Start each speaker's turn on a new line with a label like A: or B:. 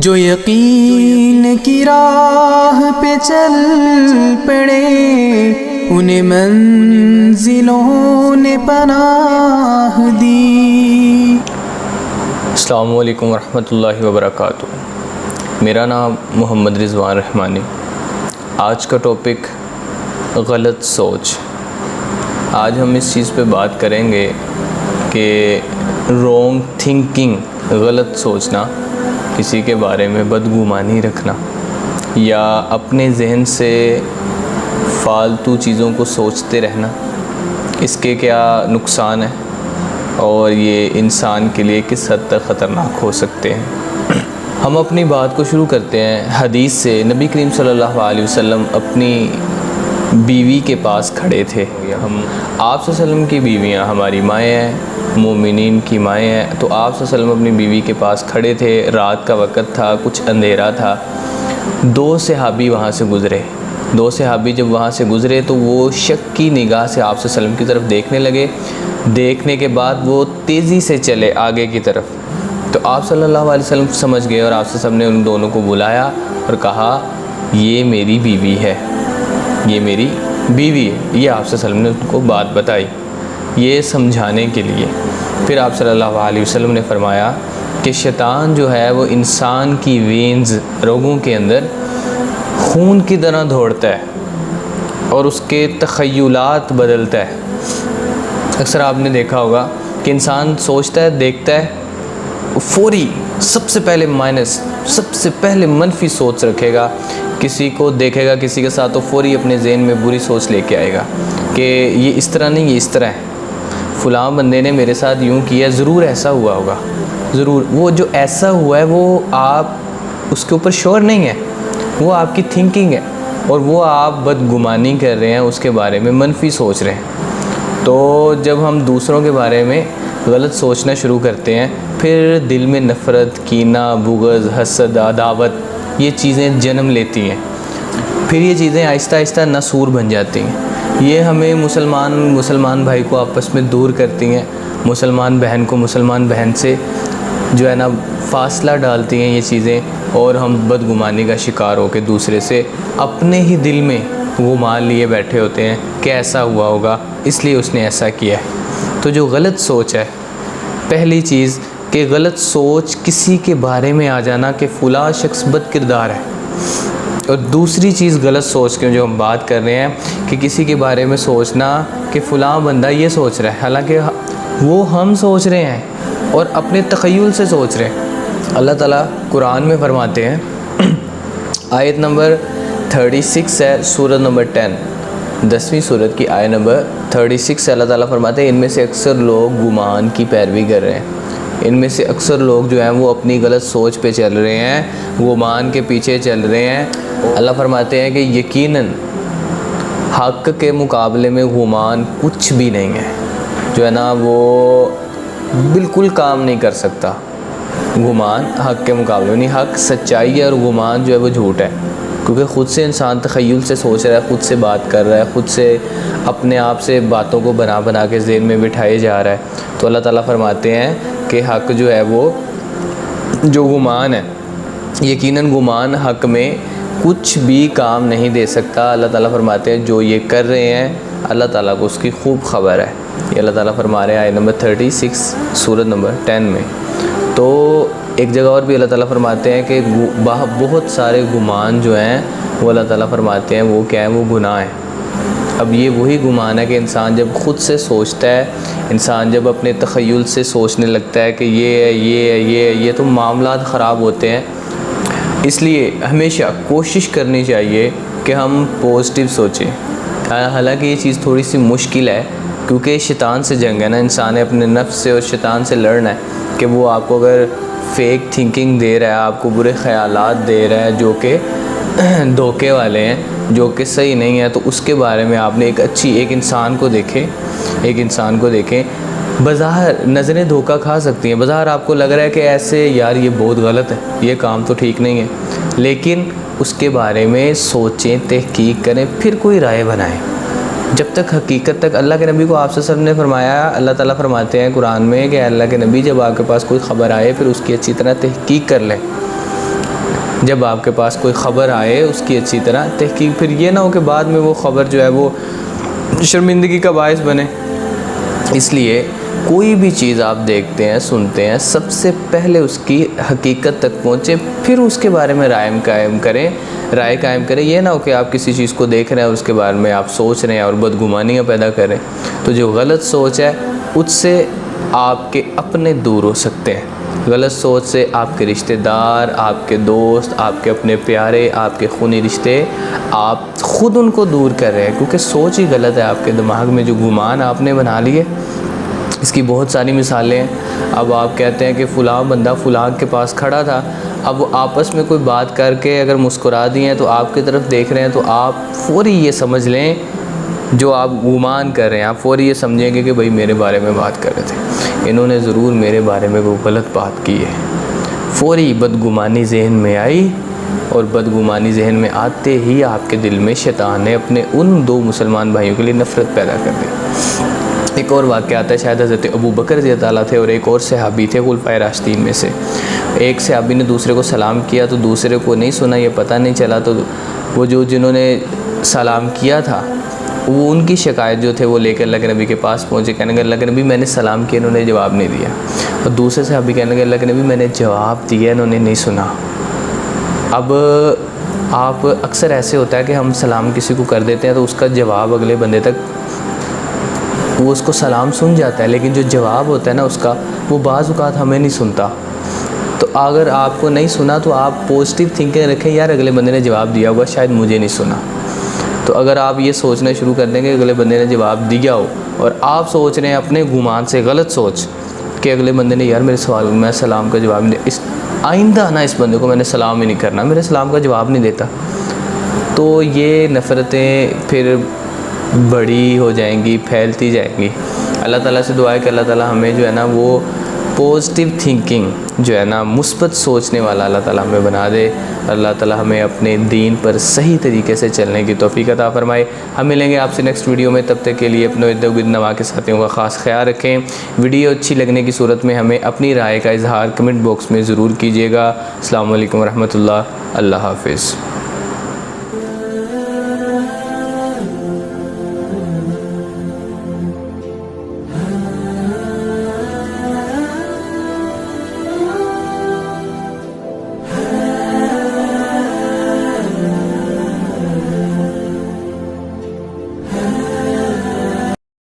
A: جو یقین کی راہ پہ چل پڑے انہیں منزلوں نے پناہ دی۔
B: السلام علیکم ورحمۃ اللہ وبرکاتہ۔ میرا نام محمد رضوان رحمانی۔ آج کا ٹاپک غلط سوچ۔ آج ہم اس چیز پہ بات کریں گے کہ رونگ تھنکنگ، غلط سوچنا، کسی کے بارے میں بدگمانی رکھنا یا اپنے ذہن سے فالتو چیزوں کو سوچتے رہنا، اس کے کیا نقصان ہیں اور یہ انسان کے لیے کس حد تک خطرناک ہو سکتے ہیں۔ ہم اپنی بات کو شروع کرتے ہیں حدیث سے۔ نبی کریم صلی اللہ علیہ وسلم اپنی بیوی کے پاس کھڑے تھے۔ آپ صلی اللہ علیہ وسلم کی بیویاں ہماری مائیں ہیں، مومنین کی مائیں ہیں، تو آپ صلی اللہ علیہ وسلم اپنی بیوی کے پاس کھڑے تھے۔ رات کا وقت تھا، کچھ اندھیرا تھا۔ دو صحابی وہاں سے گزرے۔ جب وہاں سے گزرے تو وہ شک کی نگاہ سے آپ صلی اللہ علیہ وسلم کی طرف دیکھنے لگے۔ دیکھنے کے بعد وہ تیزی سے چلے آگے کی طرف، تو آپ صلی اللہ علیہ وسلم سمجھ گئے اور آپ صلی اللہ علیہ وسلم نے ان دونوں کو بلایا اور کہا یہ میری بیوی ہے، یہ میری بیوی ہے۔ یہ آپ صلی اللہ علیہ وسلم نے ان کو بات بتائی یہ سمجھانے کے لیے۔ پھر آپ صلی اللہ علیہ وسلم نے فرمایا کہ شیطان جو ہے وہ انسان کی وینز، رگوں کے اندر خون کی طرح دوڑتا ہے اور اس کے تخیلات بدلتا ہے۔ اکثر آپ نے دیکھا ہوگا کہ انسان سوچتا ہے، دیکھتا ہے، فوری سب سے پہلے منفی سوچ رکھے گا۔ کسی کو دیکھے گا کسی کے ساتھ تو فوری اپنے ذہن میں بری سوچ لے کے آئے گا کہ یہ اس طرح نہیں، یہ اس طرح ہے، فلاں بندے نے میرے ساتھ یوں کیا، ضرور ایسا ہوا ہوگا، ضرور۔ وہ جو ایسا ہوا ہے وہ آپ اس کے اوپر شور نہیں ہے، وہ آپ کی تھنکنگ ہے اور وہ آپ بدگمانی کر رہے ہیں، اس کے بارے میں منفی سوچ رہے ہیں۔ تو جب ہم دوسروں کے بارے میں غلط سوچنا شروع کرتے ہیں، پھر دل میں نفرت، کینہ، بغض، حسد، عداوت یہ چیزیں جنم لیتی ہیں۔ پھر یہ چیزیں آہستہ آہستہ ناسور بن جاتی ہیں۔ یہ ہمیں مسلمان بھائی کو آپس میں دور کرتی ہیں، مسلمان بہن کو مسلمان بہن سے جو ہے نا فاصلہ ڈالتی ہیں یہ چیزیں، اور ہم بدگمانی کا شکار ہو کے دوسرے سے اپنے ہی دل میں گمان لیے بیٹھے ہوتے ہیں کہ ایسا ہوا ہوگا اس لیے اس نے ایسا کیا ہے۔ تو جو غلط سوچ ہے، پہلی چیز کہ غلط سوچ کسی کے بارے میں آ جانا کہ فلاں شخص بد کردار ہے، اور دوسری چیز غلط سوچ کے جو ہم بات کر رہے ہیں کہ کسی کے بارے میں سوچنا کہ فلاں بندہ یہ سوچ رہا ہے، حالانکہ وہ ہم سوچ رہے ہیں اور اپنے تخیل سے سوچ رہے ہیں۔ اللہ تعالیٰ قرآن میں فرماتے ہیں، آیت نمبر 36 ہے سورۃ نمبر 10، 10ویں سورت کی آیت نمبر 36 سے اللہ تعالیٰ فرماتے ہیں ان میں سے اکثر لوگ گمان کی پیروی کر رہے ہیں، ان میں سے اکثر لوگ جو ہیں وہ اپنی غلط سوچ پہ چل رہے ہیں، گمان کے پیچھے چل رہے ہیں۔ اللہ فرماتے ہیں کہ یقیناً حق کے مقابلے میں گمان کچھ بھی نہیں ہے، جو ہے نا وہ بالکل کام نہیں کر سکتا۔ گمان حق کے مقابلے میں نہیں، حق سچائی ہے اور گمان جو ہے وہ جھوٹ ہے، کیونکہ خود سے انسان تخیل سے سوچ رہا ہے، خود سے بات کر رہا ہے، خود سے اپنے آپ سے باتوں کو بنا کے ذہن میں بٹھائے جا رہا ہے۔ تو اللہ تعالیٰ فرماتے ہیں کہ حق جو ہے وہ جو گمان ہے، یقیناً گمان حق میں کچھ بھی کام نہیں دے سکتا۔ اللہ تعالیٰ فرماتے ہیں جو یہ کر رہے ہیں اللہ تعالیٰ کو اس کی خوب خبر ہے۔ یہ اللہ تعالیٰ فرما رہے ہیں آیت نمبر 36 سورۃ نمبر 10 میں۔ تو ایک جگہ اور بھی اللہ تعالیٰ فرماتے ہیں کہ بہت سارے گمان جو ہیں وہ اللہ تعالیٰ فرماتے ہیں وہ کیا ہیں، وہ گناہ ہیں۔ اب یہ وہی گمان ہے کہ انسان جب خود سے سوچتا ہے، انسان جب اپنے تخیل سے سوچنے لگتا ہے کہ یہ تو معاملات خراب ہوتے ہیں۔ اس لیے ہمیشہ کوشش کرنی چاہیے کہ ہم پازیٹیو سوچیں۔ حالانکہ یہ چیز تھوڑی سی مشکل ہے کیونکہ شیطان سے جنگ ہے نا، انسان نے اپنے نفس سے اور شیطان سے لڑنا ہے کہ وہ آپ کو اگر فیک تھنکنگ دے رہا ہے، آپ کو برے خیالات دے رہا ہے جو کہ دھوکے والے ہیں، جو کہ صحیح نہیں ہے، تو اس کے بارے میں آپ نے ایک انسان کو دیکھیں۔ بظاہر نظریں دھوکہ کھا سکتی ہیں، بظاہر آپ کو لگ رہا ہے کہ ایسے یار یہ بہت غلط ہے، یہ کام تو ٹھیک نہیں ہے، لیکن اس کے بارے میں سوچیں، تحقیق کریں، پھر کوئی رائے بنائیں۔ جب تک حقیقت تک اللہ کے نبی کو آپ صلی اللہ علیہ وسلم نے فرمایا، اللہ تعالیٰ فرماتے ہیں قرآن میں کہ اللہ کے نبی جب آپ کے پاس کوئی خبر آئے پھر اس کی اچھی طرح تحقیق کر لیں، جب آپ کے پاس کوئی خبر آئے اس کی اچھی طرح تحقیق، پھر یہ نہ ہو کہ بعد میں وہ خبر جو ہے وہ شرمندگی کا باعث بنے۔ اس لیے کوئی بھی چیز آپ دیکھتے ہیں سنتے ہیں، سب سے پہلے اس کی حقیقت تک پہنچے، پھر اس کے بارے میں رائے قائم کریں۔ یہ نہ ہو کہ آپ کسی چیز کو دیکھ رہے ہیں اور اس کے بارے میں آپ سوچ رہے ہیں اور بدگمانیاں پیدا کریں۔ تو جو غلط سوچ ہے اس سے آپ کے اپنے دور ہو سکتے ہیں۔ غلط سوچ سے آپ کے رشتہ دار، آپ کے دوست، آپ کے اپنے پیارے، آپ کے خونی رشتے، آپ خود ان کو دور کر رہے ہیں، کیونکہ سوچ ہی غلط ہے۔ آپ کے دماغ میں جو گمان آپ نے بنا لیے، اس کی بہت ساری مثالیں ہیں۔ اب آپ کہتے ہیں کہ فلاں بندہ فلاں کے پاس کھڑا تھا، اب وہ آپس میں کوئی بات کر کے اگر مسکرا دی ہیں تو آپ کی طرف دیکھ رہے ہیں، تو آپ فوری یہ سمجھ لیں جو آپ گمان کر رہے ہیں، آپ فوری یہ سمجھیں گے کہ بھئی میرے بارے میں بات کر رہے تھے، انہوں نے ضرور میرے بارے میں وہ غلط بات کی ہے۔ فوری بدگمانی ذہن میں آئی، اور بدگمانی ذہن میں آتے ہی آپ کے دل میں شیطان نے اپنے ان دو مسلمان بھائیوں کے لیے نفرت پیدا کر دی۔ ایک اور واقعہ آتا ہے، شاید حضرت ابو بکر رضی اللہ عنہ تھے اور ایک اور صحابی تھے خلفائے راشدین میں سے۔ ایک صحابی نے دوسرے کو سلام کیا تو دوسرے کو نہیں سنا، یہ پتہ نہیں چلا، تو وہ جنہوں نے سلام کیا تھا وہ ان کی شکایت جو تھے وہ لے کے اللہ کے نبی کے پاس پہنچے، کہنے لگے اللہ کے نبی میں نے سلام کیا، انہوں نے جواب نہیں دیا۔ اور دوسرے صحابی کہنے لگے اللہ کے نبی میں نے جواب دیا، انہوں نے نہیں سنا۔ اب آپ اکثر ایسے ہوتا ہے کہ ہم سلام کسی کو کر دیتے ہیں تو اس کا جواب اگلے بندے تک، وہ اس کو سلام سن جاتا ہے، لیکن جو جواب ہوتا ہے نا اس کا، وہ بعض اوقات ہمیں نہیں سنتا۔ تو اگر آپ کو نہیں سنا تو آپ پازیٹیو تھنکنگ رکھیں، یار اگلے بندے نے جواب دیا ہوگا، شاید مجھے نہیں سنا۔ تو اگر آپ یہ سوچنا شروع کر دیں گے اگلے بندے نے جواب دیا ہو، اور آپ سوچ رہے ہیں اپنے گمان سے غلط سوچ کہ اگلے بندے نے یار میرے سوال میں سلام کا جواب نہیں دیا، آئندہ نا اس بندے کو میں نے سلام ہی نہیں کرنا، میرے سلام کا جواب نہیں دیتا، تو یہ نفرتیں پھر بڑی ہو جائیں گی، پھیلتی جائیں گی۔ اللہ تعالیٰ سے دعا ہے کہ اللہ تعالیٰ ہمیں جو ہے نا وہ پازیٹیو تھنکنگ جو ہے نا مثبت سوچنے والا اللہ تعالیٰ ہمیں بنا دے۔ اللہ تعالیٰ ہمیں اپنے دین پر صحیح طریقے سے چلنے کی توفیق عطا فرمائے۔ ہم ملیں گے آپ سے نیکسٹ ویڈیو میں، تب تک کے لیے اپنے ارد گرد نواں کے ساتھیوں کا خاص خیال رکھیں۔ ویڈیو اچھی لگنے کی صورت میں ہمیں اپنی رائے کا اظہار کمنٹ باکس میں ضرور کیجیے گا۔ السلام علیکم ورحمۃ اللہ، اللہ حافظ۔